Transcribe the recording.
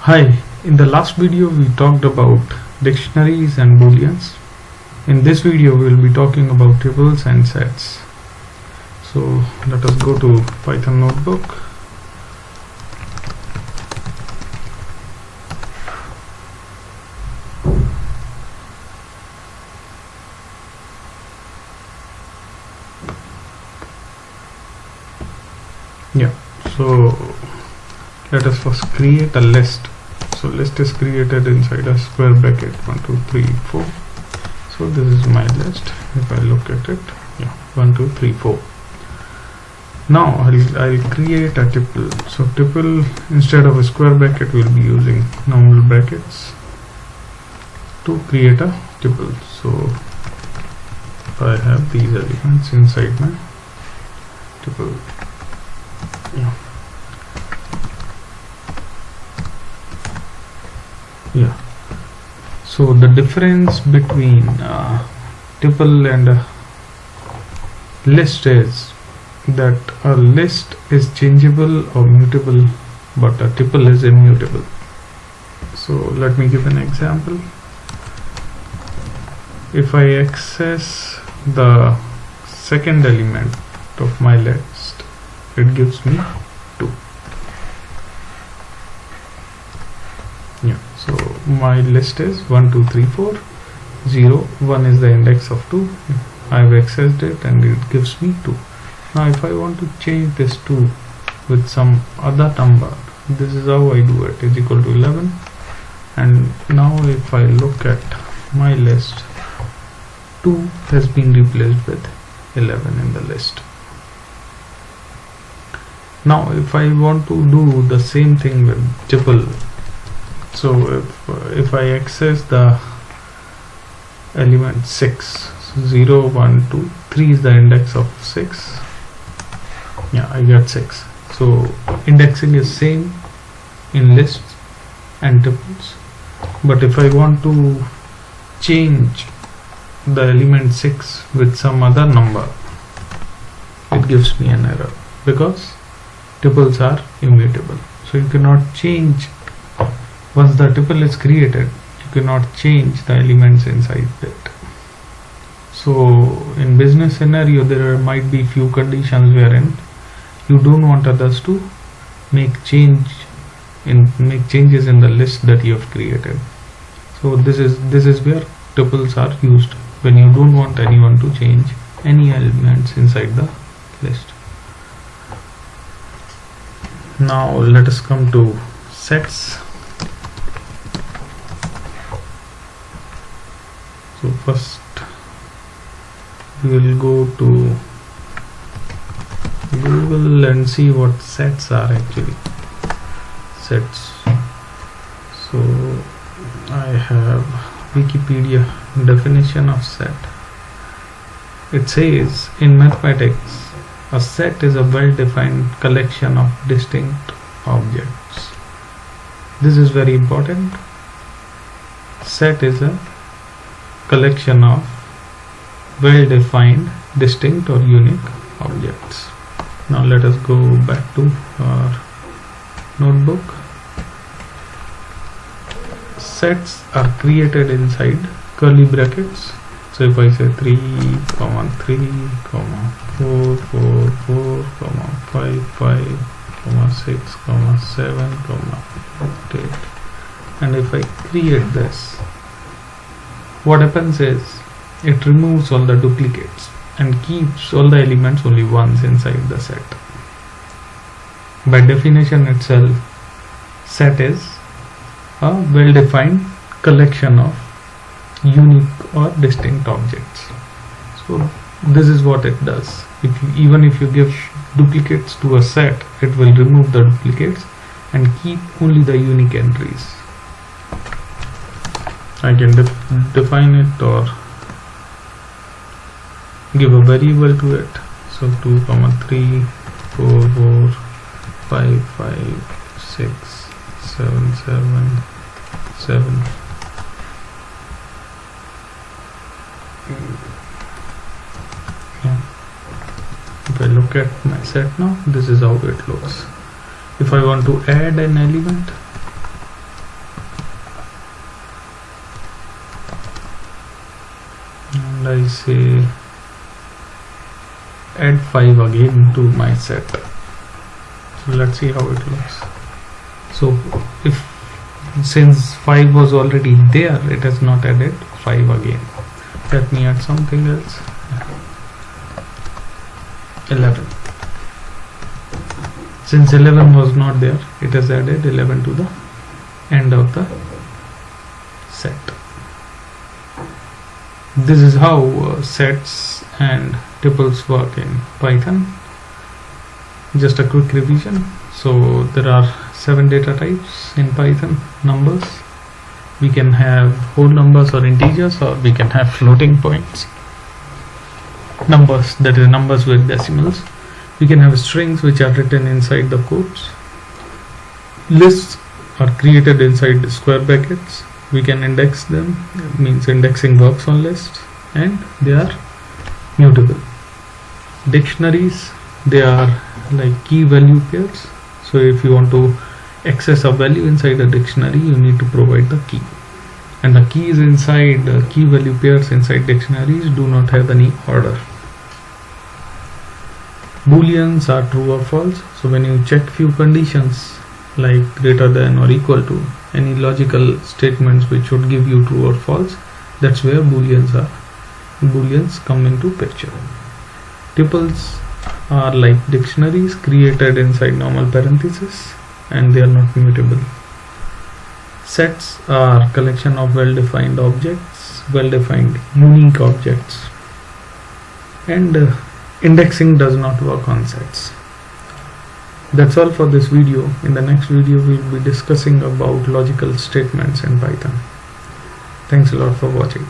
Hi, in the last video we talked about dictionaries and booleans. In this video we will be talking about tuples and sets. So let us go to Python notebook. So let us first create a list. So list is created inside a square bracket 1 2 3 4. So this is my list. If I look at it, 1 2 3 4. Now I'll create a tuple. So tuple, instead of a square bracket, we'll be using normal brackets to create a tuple. So I have these elements inside my tuple. So the difference between tuple and a list is that a list is changeable or mutable, but a tuple is immutable. So let me give an example. If I access the second element of my list, it gives me 2. So my list is 1 2 3 4 0 1 is the index of 2. I've accessed it and it gives me 2. Now if I want to change this 2 with some other number, this is how I do it, is equal to 11. And now if I look at my list, 2 has been replaced with 11 in the list. Now if I want to do the same thing with tuple, so if I access the element 6, 0 1 2 3 is the index of 6. I got 6. So indexing is same in lists and tuples, but if I want to change the element 6 with some other number, it gives me an error because tuples are immutable. So you cannot change. Once the tuple is created, you cannot change the elements inside it. So in business scenario, there might be few conditions wherein you don't want others to make changes in the list that you have created. So this is where tuples are used, when you don't want anyone to change any elements inside the list. Now let us come to sets. So first we will go to Google and see what sets are actually. Sets. So I have Wikipedia definition of set. It says, in mathematics, a set is a well-defined collection of distinct objects. This is very important. Set is a collection of well-defined, distinct or unique objects. Now let us go back to our notebook. Sets are created inside curly brackets. So if I say 3, 3, 4, 4, 4, 5, 5, 6, 7, 8, and if I create this, what happens is it removes all the duplicates and keeps all the elements only once inside the set. By definition itself, set is a well-defined collection of unique or distinct objects. So this is what it does. Even if you give duplicates to a set, it will remove the duplicates and keep only the unique entries. I can define it or give a variable to it. So 2, 3, 4, 4, 5, 5, 6, 7, 7. If I look at my set now, this is how it looks. If I want to add an element, I say add 5 again to my set. So let's see how it looks. So if since 5 was already there, it has not added 5 again. Let me add something else. 11. Since 11 was not there, it has added 11 to the end of the set. This is how sets and tuples work in Python. Just a quick revision. So there are 7 data types in Python. Numbers, we can have whole numbers or integers, or we can have floating points. Numbers, that is numbers with decimals. We can have strings which are written inside the quotes. Lists are created inside the square brackets. We can index them, it means indexing works on lists, and they are mutable. Dictionaries, they are like key value pairs. So if you want to access a value inside a dictionary, you need to provide the key, and the keys inside key value pairs inside dictionaries do not have any order. Booleans are true or false. So when you check few conditions like greater than or equal to, any logical statements which should give you true or false, that's where booleans come into picture. Tuples are like dictionaries created inside normal parentheses, and they are not mutable. Sets are collection of well-defined objects, well-defined unique objects, and indexing does not work on sets. That's all for this video. In the next video, we'll be discussing about logical statements in Python. Thanks a lot for watching.